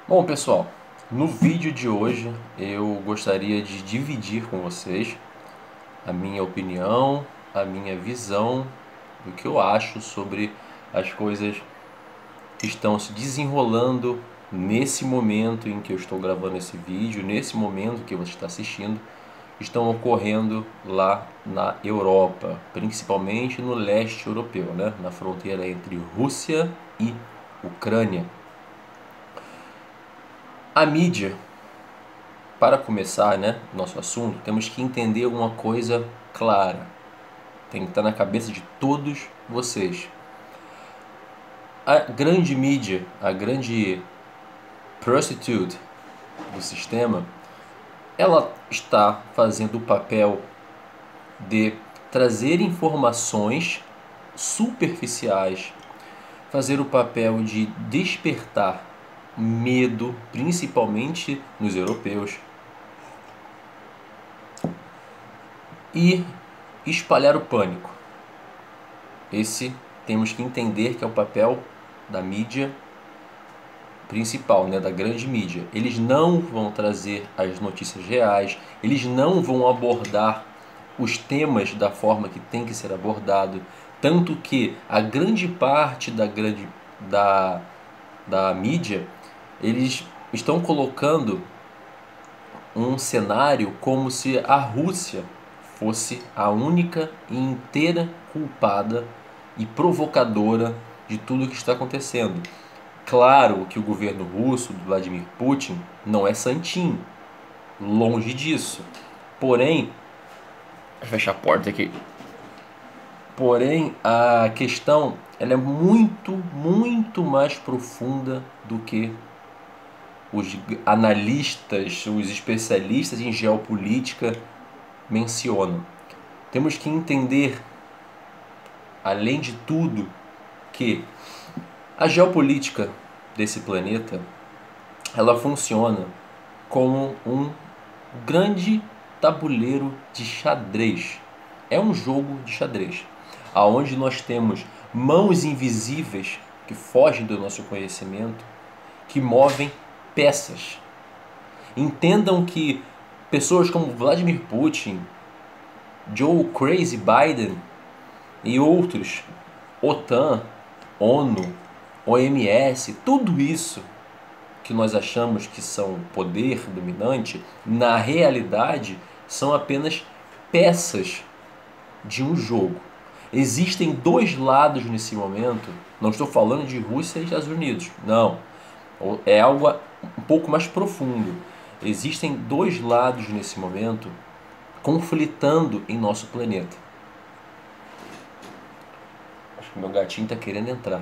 Bom, pessoal, no vídeo de hoje eu gostaria de dividir com vocês a minha opinião, a minha visão do que eu acho sobre as coisas que estão se desenrolando nesse momento em que eu estou gravando esse vídeo, nesse momento que você está assistindo, estão ocorrendo lá na Europa, principalmente no leste europeu, né? Na fronteira entre Rússia e Ucrânia. A mídia, para começar, né, nosso assunto, temos que entender uma coisa clara. Tem que estar na cabeça de todos vocês. A grande mídia, a grande prostitute do sistema, ela está fazendo o papel de trazer informações superficiais, fazer o papel de despertar medo, principalmente nos europeus, e espalhar o pânico. Esse temos que entender que é o papel da mídia principal, né, da grande mídia. Eles não vão trazer as notícias reais, eles não vão abordar os temas da forma que tem que ser abordado, tanto que a grande parte da mídia, eles estão colocando um cenário como se a Rússia fosse a única e inteira culpada e provocadora de tudo que está acontecendo. Claro que o governo russo, do Vladimir Putin, não é santinho, longe disso. Porém, vou fechar a porta aqui. Porém, a questão ela é muito mais profunda do que os analistas, os especialistas em geopolítica mencionam. Temos que entender, além de tudo, que a geopolítica desse planeta ela funciona como um grande tabuleiro de xadrez. É um jogo de xadrez, aonde nós temos mãos invisíveis que fogem do nosso conhecimento, que movem peças. Entendam que pessoas como Vladimir Putin, Joe Crazy Biden e outros, OTAN, ONU, OMS, tudo isso que nós achamos que são poder dominante, na realidade são apenas peças de um jogo. Existem dois lados nesse momento, não estou falando de Rússia e Estados Unidos, não, é algo um pouco mais profundo. Existem dois lados nesse momento conflitando em nosso planeta. Acho que meu gatinho está querendo entrar.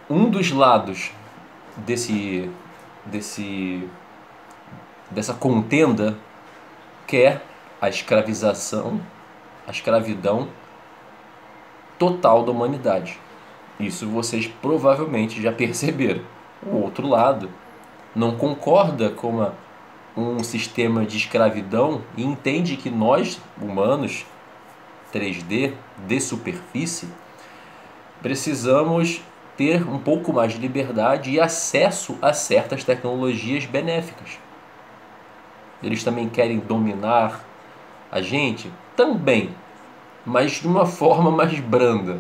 Um dos lados dessa contenda quer a escravização, a escravidão total da humanidade. Isso vocês provavelmente já perceberam. O outro lado não concorda com um sistema de escravidão e entende que nós, humanos, 3D, de superfície, precisamos ter um pouco mais de liberdade e acesso a certas tecnologias benéficas. Eles também querem dominar a gente? Também, mas de uma forma mais branda.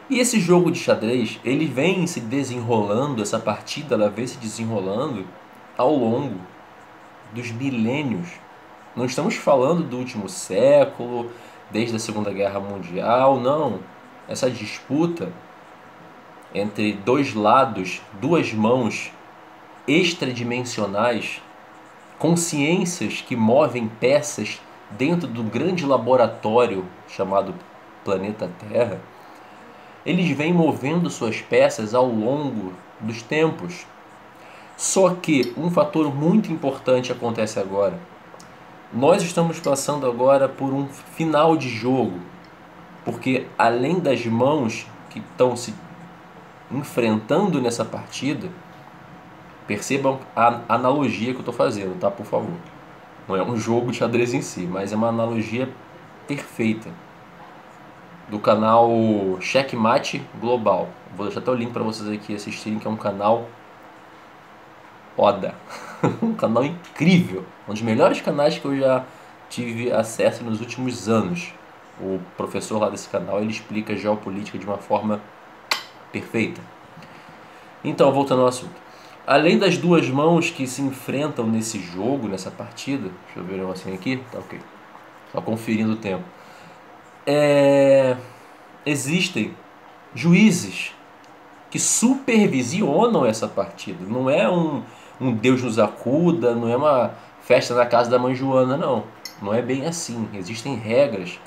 E esse jogo de xadrez, ele vem se desenrolando, essa partida ela vem se desenrolando ao longo dos milênios. Não estamos falando do último século, desde a Segunda Guerra Mundial, não. Essa disputa entre dois lados, duas mãos extradimensionais, consciências que movem peças dentro do grande laboratório chamado planeta Terra, eles vêm movendo suas peças ao longo dos tempos. Só que um fator muito importante acontece agora. Nós estamos passando agora por um final de jogo, porque além das mãos que estão se enfrentando nessa partida, percebam a analogia que eu estou fazendo, tá? Por favor. Não é um jogo de xadrez em si, mas é uma analogia perfeita do canal Checkmate Global. Vou deixar até o link para vocês aqui assistirem, que é um canal Oda. Um canal incrível, um dos melhores canais que eu já tive acesso nos últimos anos. O professor lá desse canal, ele explica geopolítica de uma forma perfeita. Então, voltando ao assunto. Além das duas mãos que se enfrentam nesse jogo, nessa partida, deixa eu ver um negocinho aqui, tá ok. Só conferindo o tempo. Existem juízes que supervisionam essa partida. Não é um Deus nos acuda, não é uma festa na casa da mãe Joana, não. Não é bem assim. Existem regras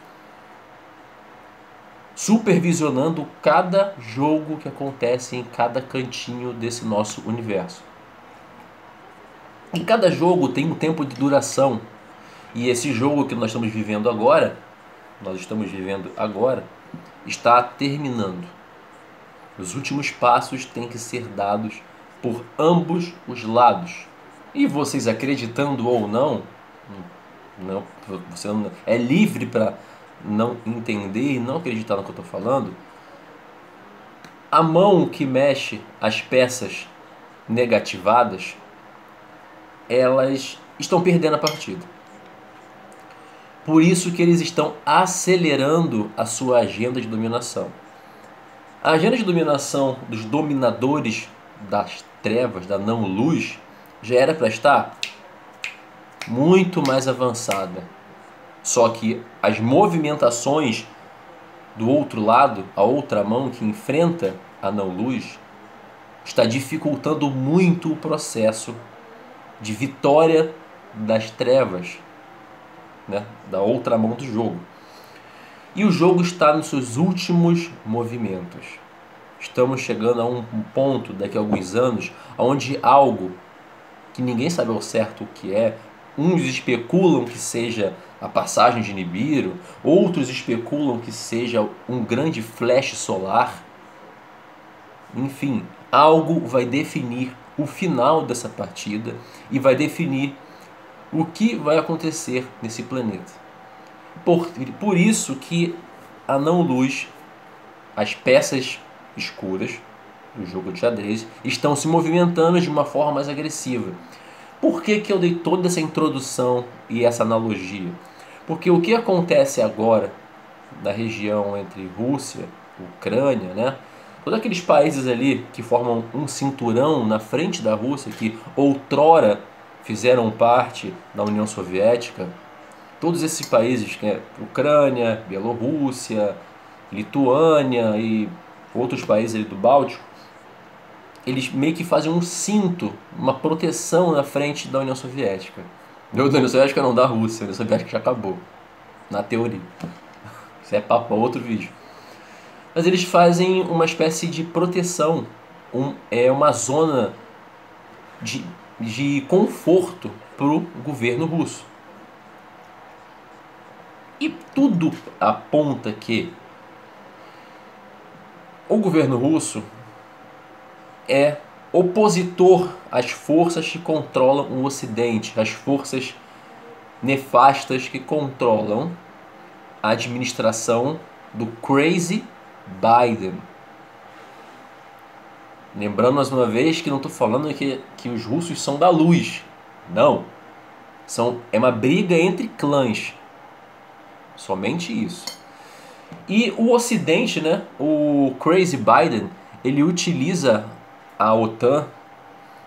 supervisionando cada jogo que acontece em cada cantinho desse nosso universo. E cada jogo tem um tempo de duração. E esse jogo que nós estamos vivendo agora, está terminando. Os últimos passos têm que ser dados por ambos os lados. E vocês acreditando ou não, você é livre para não entender e não acreditar no que eu estou falando. A mão que mexe as peças negativadas, elas estão perdendo a partida. Por isso que eles estão acelerando a sua agenda de dominação. A agenda de dominação dos dominadores das trevas, da não-luz, já era para estar muito mais avançada. Só que as movimentações do outro lado, a outra mão que enfrenta a não-luz, está dificultando muito o processo de vitória das trevas, né? Da outra mão do jogo. E o jogo está nos seus últimos movimentos. Estamos chegando a um ponto, daqui a alguns anos, onde algo que ninguém sabe ao certo o que é, uns especulam que seja a passagem de Nibiru, outros especulam que seja um grande flash solar. Enfim, algo vai definir o final dessa partida e vai definir o que vai acontecer nesse planeta. Por isso que a não-luz, as peças escuras do jogo de xadrez, estão se movimentando de uma forma mais agressiva. Por que eu dei toda essa introdução e essa analogia? Porque o que acontece agora na região entre Rússia e Ucrânia, né? Todos aqueles países ali que formam um cinturão na frente da Rússia, que outrora fizeram parte da União Soviética, todos esses países, que é Ucrânia, Bielorrússia, Lituânia e outros países ali do Báltico, eles meio que fazem um cinto, uma proteção na frente da União Soviética. Da União Soviética não, da Rússia. A União Soviética já acabou, na teoria. Isso é papo para outro vídeo. Mas eles fazem uma espécie de proteção, é uma zona de conforto para o governo russo. E tudo aponta que o governo russo é opositor às forças que controlam o Ocidente, às forças nefastas que controlam a administração do Crazy Biden. Lembrando mais uma vez que não estou falando que os russos são da luz. Não. É uma briga entre clãs. Somente isso. E o Ocidente, né, o Crazy Biden, ele utiliza a OTAN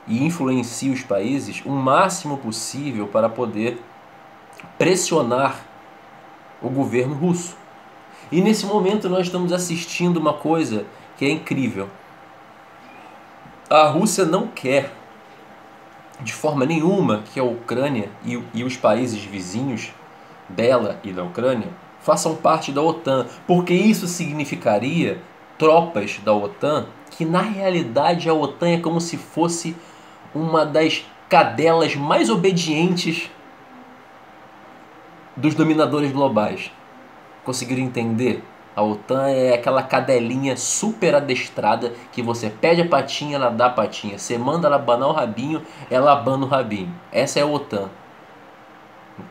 e influencia os países o máximo possível para poder pressionar o governo russo. E nesse momento nós estamos assistindo uma coisa que é incrível. A Rússia não quer de forma nenhuma que a Ucrânia e os países vizinhos dela e da Ucrânia façam parte da OTAN, porque isso significaria tropas da OTAN, que na realidade a OTAN é como se fosse uma das cadelas mais obedientes dos dominadores globais. Conseguiram entender? A OTAN é aquela cadelinha super adestrada que você pede a patinha, ela dá a patinha. Você manda ela abanar o rabinho, ela abana o rabinho. Essa é a OTAN.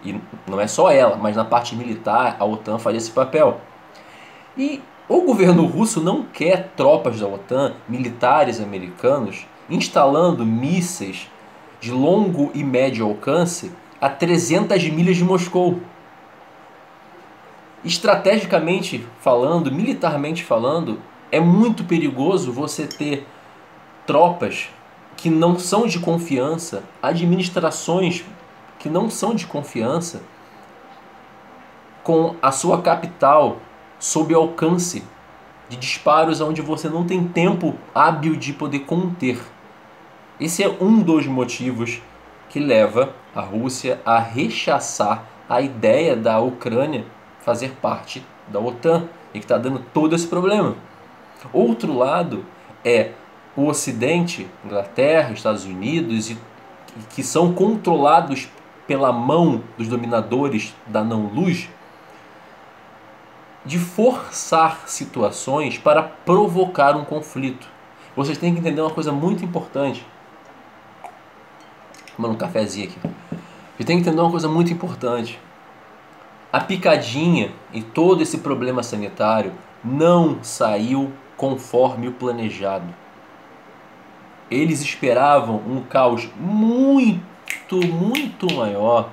E não é só ela, mas na parte militar a OTAN faz esse papel. E o governo russo não quer tropas da OTAN, militares americanos, instalando mísseis de longo e médio alcance a 300 milhas de Moscou. Estrategicamente falando, militarmente falando, é muito perigoso você ter tropas que não são de confiança, administrações que não são de confiança, com a sua capital sob alcance de disparos onde você não tem tempo hábil de poder conter. Esse é um dos motivos que leva a Rússia a rechaçar a ideia da Ucrânia fazer parte da OTAN e que está dando todo esse problema. Outro lado é o Ocidente, Inglaterra, Estados Unidos, e que são controlados pela mão dos dominadores da não-luz, de forçar situações para provocar um conflito. Vocês têm que entender uma coisa muito importante. Tomando um cafezinho aqui. Vocês têm que entender uma coisa muito importante. A picadinha e todo esse problema sanitário não saiu conforme o planejado. Eles esperavam um caos muito maior,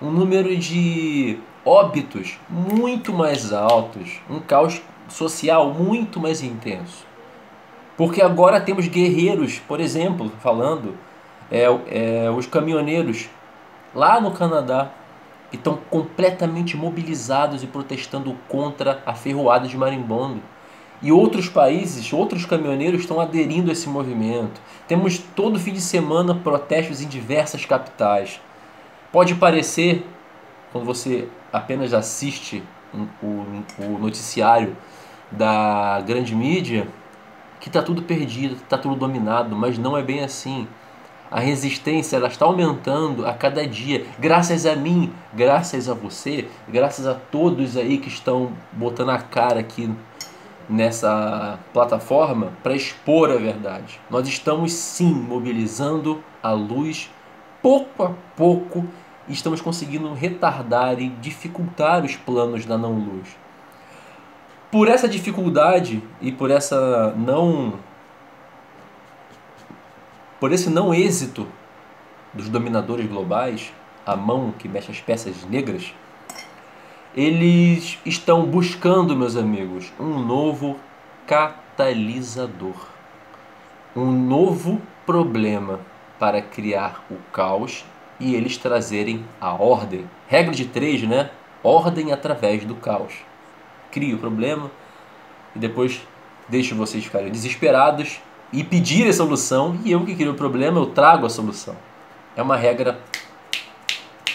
um número de óbitos muito mais altos, um caos social muito mais intenso. Porque agora temos guerreiros, por exemplo, falando, os caminhoneiros lá no Canadá, que estão completamente mobilizados e protestando contra a ferroada de marimbondo. E outros países, outros caminhoneiros estão aderindo a esse movimento. Temos todo fim de semana protestos em diversas capitais. Pode parecer, quando você apenas assiste o noticiário da grande mídia, que está tudo perdido, está tudo dominado, mas não é bem assim. A resistência ela está aumentando a cada dia, graças a mim, graças a você, graças a todos aí que estão botando a cara aqui nessa plataforma para expor a verdade. Nós estamos sim mobilizando a luz pouco a pouco e estamos conseguindo retardar e dificultar os planos da não-luz. Por essa dificuldade e por esse não êxito dos dominadores globais, a mão que mexe as peças negras, eles estão buscando, meus amigos, um novo catalisador. Um novo problema para criar o caos e eles trazerem a ordem. Regra de 3, né? Ordem através do caos. Crio o problema e depois deixo vocês ficarem desesperados e pedirem a solução, e eu que crio o problema, eu trago a solução. É uma regra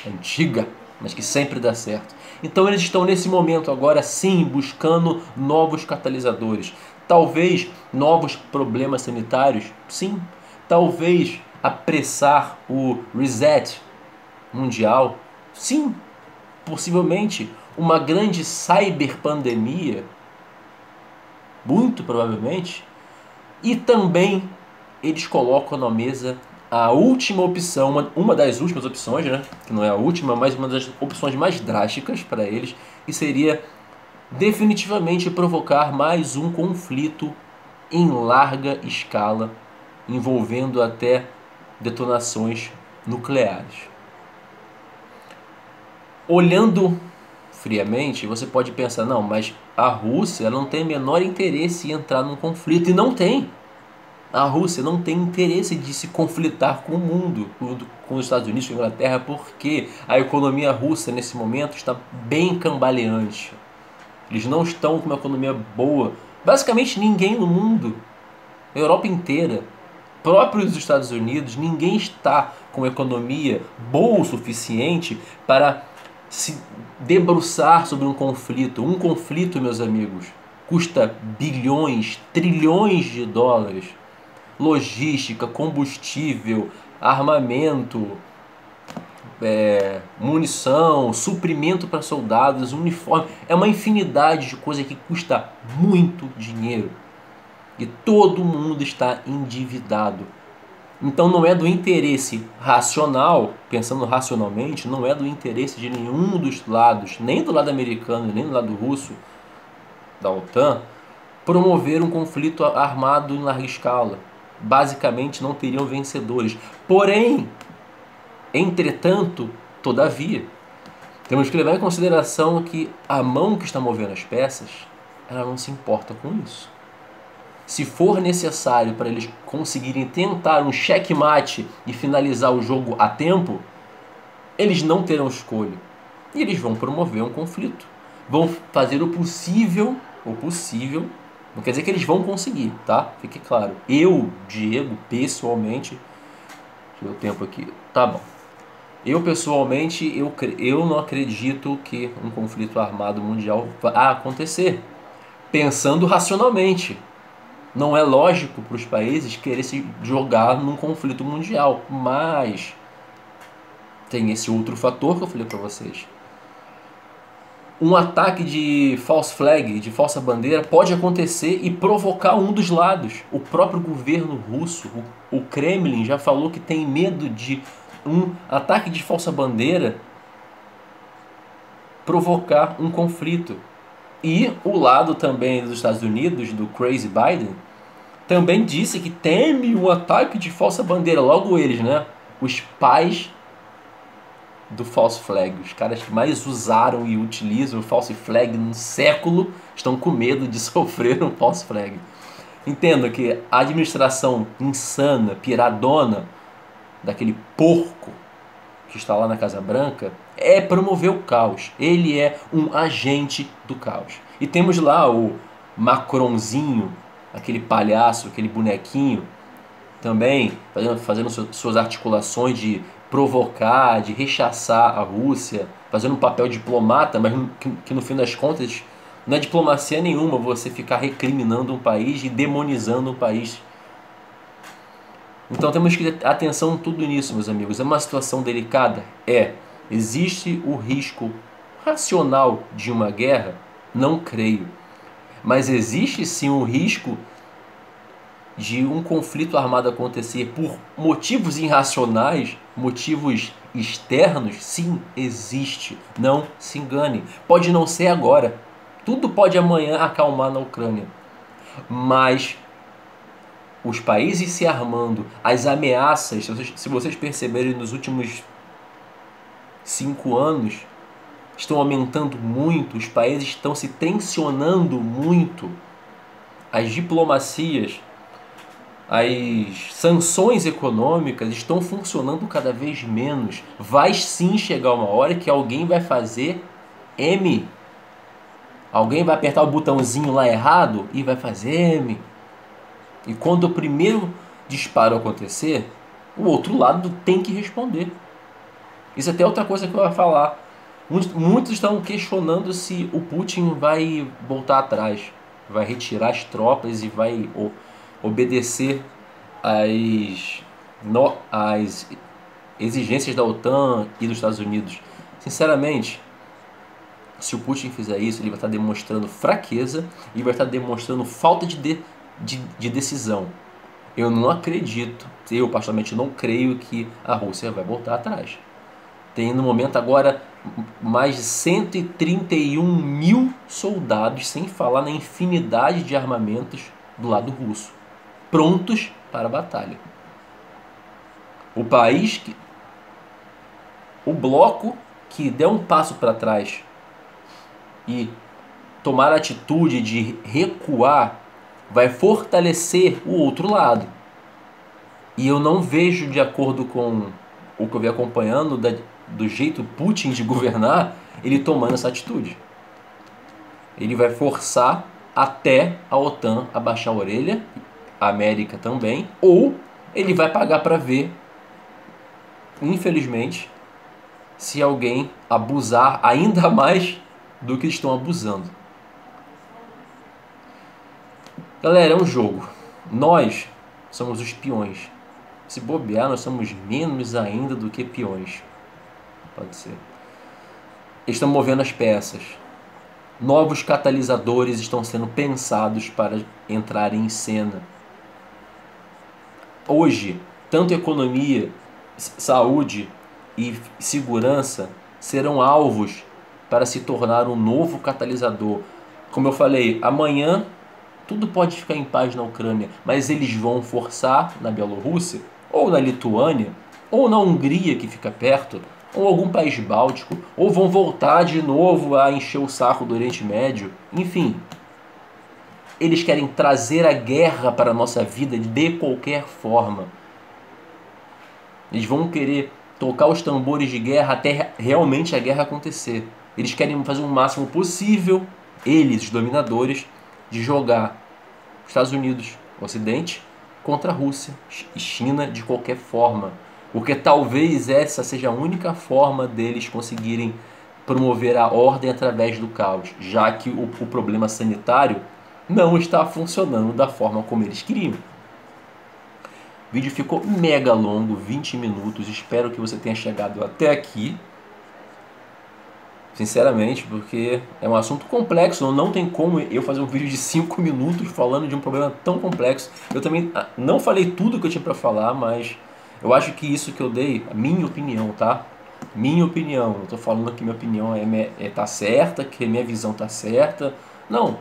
antiga, mas que sempre dá certo. Então eles estão nesse momento agora sim buscando novos catalisadores. Talvez novos problemas sanitários, sim. Talvez apressar o reset mundial, sim. Possivelmente uma grande cyberpandemia, muito provavelmente. E também eles colocam na mesa a última opção, uma das últimas opções, né? Que não é a última, mas uma das opções mais drásticas para eles, que seria definitivamente provocar mais um conflito em larga escala, envolvendo até detonações nucleares. Olhando friamente, você pode pensar, não, mas a Rússia não tem o menor interesse em entrar num conflito, e não tem. A Rússia não tem interesse de se conflitar com o mundo, com os Estados Unidos, com a Inglaterra, porque a economia russa nesse momento está bem cambaleante. Eles não estão com uma economia boa. Basicamente ninguém no mundo, a Europa inteira, próprios dos Estados Unidos, ninguém está com uma economia boa o suficiente para se debruçar sobre um conflito. Um conflito, meus amigos, custa bilhões, trilhões de dólares. Logística, combustível, armamento, munição, suprimento para soldados, uniforme. É uma infinidade de coisa que custa muito dinheiro. E todo mundo está endividado. Então não é do interesse racional, pensando racionalmente, não é do interesse de nenhum dos lados, nem do lado americano, nem do lado russo, da OTAN, promover um conflito armado em larga escala. Basicamente não teriam vencedores. Porém, Entretanto, todavia, temos que levar em consideração que a mão que está movendo as peças, ela não se importa com isso. Se for necessário para eles conseguirem tentar um checkmate e finalizar o jogo a tempo, eles não terão escolha. E eles vão promover um conflito. Vão fazer o possível, não quer dizer que eles vão conseguir, tá? Fique claro. Eu, Diego, pessoalmente, deixa eu ver o tempo aqui, tá bom. Eu, pessoalmente, eu não acredito que um conflito armado mundial vá acontecer. Pensando racionalmente. Não é lógico para os países querer se jogar num conflito mundial. Mas tem esse outro fator que eu falei para vocês. Um ataque de false flag, de falsa bandeira, pode acontecer e provocar um dos lados. O próprio governo russo, o Kremlin, já falou que tem medo de um ataque de falsa bandeira provocar um conflito. E o lado também dos Estados Unidos, do Crazy Biden, também disse que teme um ataque de falsa bandeira. Logo eles, né? Os pais do false flag, os caras que mais usaram e utilizam o false flag no século, estão com medo de sofrer um false flag. Entenda que a administração insana, piradona, daquele porco que está lá na Casa Branca, é promover o caos. Ele é um agente do caos. E temos lá o Macronzinho, aquele palhaço, aquele bonequinho, também fazendo suas articulações de provocar, de rechaçar a Rússia, fazendo um papel diplomata, mas que no fim das contas não é diplomacia nenhuma você ficar recriminando um país e demonizando um país. Então temos que ter atenção tudo nisso, meus amigos. É uma situação delicada? Existe o risco racional de uma guerra? Não creio. Mas existe sim o risco de um conflito armado acontecer por motivos irracionais, motivos externos? Sim, existe. Não se engane. Pode não ser agora. Tudo pode amanhã acalmar na Ucrânia. Mas os países se armando, as ameaças, se vocês perceberem nos últimos 5 anos, estão aumentando muito, os países estão se tensionando muito, as diplomacias, as sanções econômicas estão funcionando cada vez menos. Vai sim chegar uma hora que alguém vai fazer M. Alguém vai apertar o botãozinho lá errado e vai fazer M. E quando o primeiro disparo acontecer, o outro lado tem que responder. Isso é até outra coisa que eu vou falar. Muitos estão questionando se o Putin vai voltar atrás, vai retirar as tropas e vai obedecer às exigências da OTAN e dos Estados Unidos. Sinceramente, se o Putin fizer isso, ele vai estar demonstrando fraqueza e vai estar demonstrando falta de decisão. Eu não acredito, eu particularmente não creio que a Rússia vai voltar atrás. Tem no momento agora mais de 131 mil soldados, sem falar na infinidade de armamentos do lado russo, prontos para a batalha. O bloco que der um passo para trás e tomar a atitude de recuar, vai fortalecer o outro lado. E eu não vejo, de acordo com o que eu venho acompanhando, do jeito Putin de governar, ele tomando essa atitude. Ele vai forçar até a OTAN abaixar a orelha, a América também, ou ele vai pagar para ver, infelizmente, se alguém abusar ainda mais do que estão abusando. Galera, é um jogo. Nós somos os peões. Se bobear, nós somos menos ainda do que peões. Pode ser. Eles estão movendo as peças. Novos catalisadores estão sendo pensados para entrarem em cena. Hoje, tanto economia, saúde e segurança serão alvos para se tornar um novo catalisador. Como eu falei, amanhã tudo pode ficar em paz na Ucrânia, mas eles vão forçar na Bielorrússia, ou na Lituânia, ou na Hungria, que fica perto, ou algum país báltico, ou vão voltar de novo a encher o saco do Oriente Médio. Enfim, eles querem trazer a guerra para a nossa vida de qualquer forma. Eles vão querer tocar os tambores de guerra até realmente a guerra acontecer. Eles querem fazer o máximo possível, eles, os dominadores, de jogar os Estados Unidos, o Ocidente, contra a Rússia e China de qualquer forma. Porque talvez essa seja a única forma deles conseguirem promover a ordem através do caos, já que o problema sanitário não está funcionando da forma como eles queriam. O vídeo ficou mega longo, 20 minutos. Espero que você tenha chegado até aqui. Sinceramente, porque é um assunto complexo. Não tem como eu fazer um vídeo de 5 minutos falando de um problema tão complexo. Eu também não falei tudo que eu tinha para falar, mas eu acho que isso que eu dei, a minha opinião, tá? Minha opinião. Não tô falando que minha opinião tá certa, que minha visão tá certa. Não.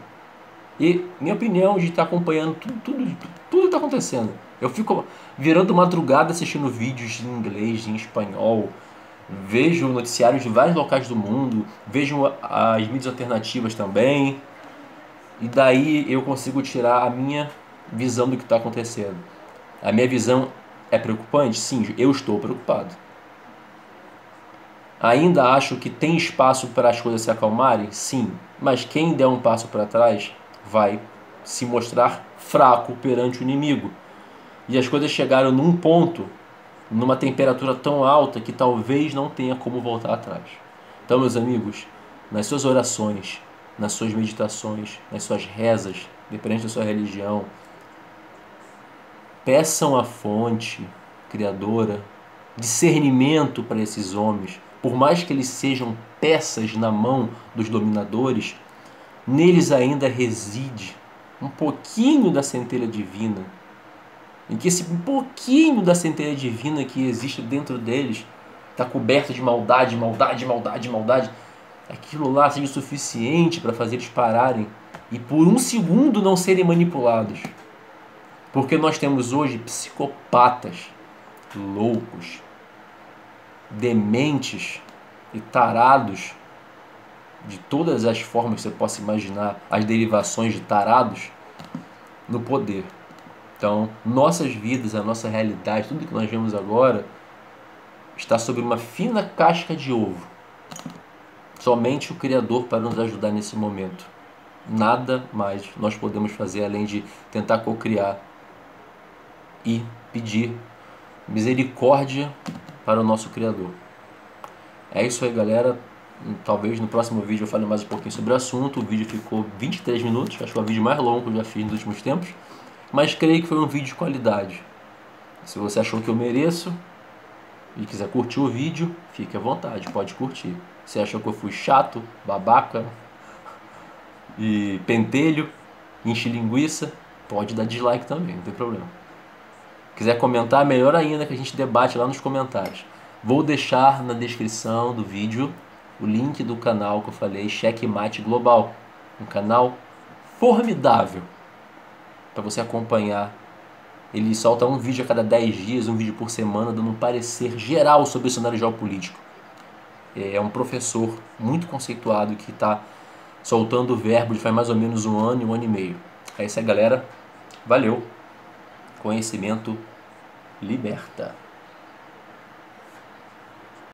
E minha opinião de estar acompanhando tudo que está acontecendo. Eu fico virando madrugada assistindo vídeos em inglês, em espanhol, vejo noticiários de vários locais do mundo, vejo as mídias alternativas também, e daí eu consigo tirar a minha visão do que está acontecendo. A minha visão é preocupante? Sim, eu estou preocupado. Ainda acho que tem espaço para as coisas se acalmarem? Sim, mas quem der um passo para trás vai se mostrar fraco perante o inimigo. E as coisas chegaram num ponto, numa temperatura tão alta que talvez não tenha como voltar atrás. Então, meus amigos, nas suas orações, nas suas meditações, nas suas rezas, dependente da sua religião, peçam à fonte criadora discernimento para esses homens. Por mais que eles sejam peças na mão dos dominadores, neles ainda reside um pouquinho da centelha divina, em que esse pouquinho da centelha divina que existe dentro deles está coberto de maldade, aquilo lá seja suficiente para fazer eles pararem e por um segundo não serem manipulados. Porque nós temos hoje psicopatas, loucos, dementes e tarados de todas as formas que você possa imaginar, as derivações de tarados no poder. Então, nossas vidas, a nossa realidade, tudo que nós vemos agora está sobre uma fina casca de ovo. Somente o Criador para nos ajudar nesse momento. Nada mais nós podemos fazer além de tentar cocriar e pedir misericórdia para o nosso Criador. É isso aí, galera. Talvez no próximo vídeo eu fale mais um pouquinho sobre o assunto. O vídeo ficou 23 minutos, acho que é o vídeo mais longo que eu já fiz nos últimos tempos. Mas creio que foi um vídeo de qualidade. Se você achou que eu mereço e quiser curtir o vídeo, fique à vontade, pode curtir. Se achou que eu fui chato, babaca e pentelho, enche linguiça, pode dar dislike também, não tem problema. Quiser comentar, melhor ainda, que a gente debate lá nos comentários. Vou deixar na descrição do vídeo o link do canal que eu falei, Checkmate Global. Um canal formidável para você acompanhar. Ele solta um vídeo a cada 10 dias, um vídeo por semana, dando um parecer geral sobre o cenário geopolítico. É um professor muito conceituado que está soltando o verbo de faz mais ou menos um ano e meio. É isso aí, galera. Valeu. Conhecimento liberta.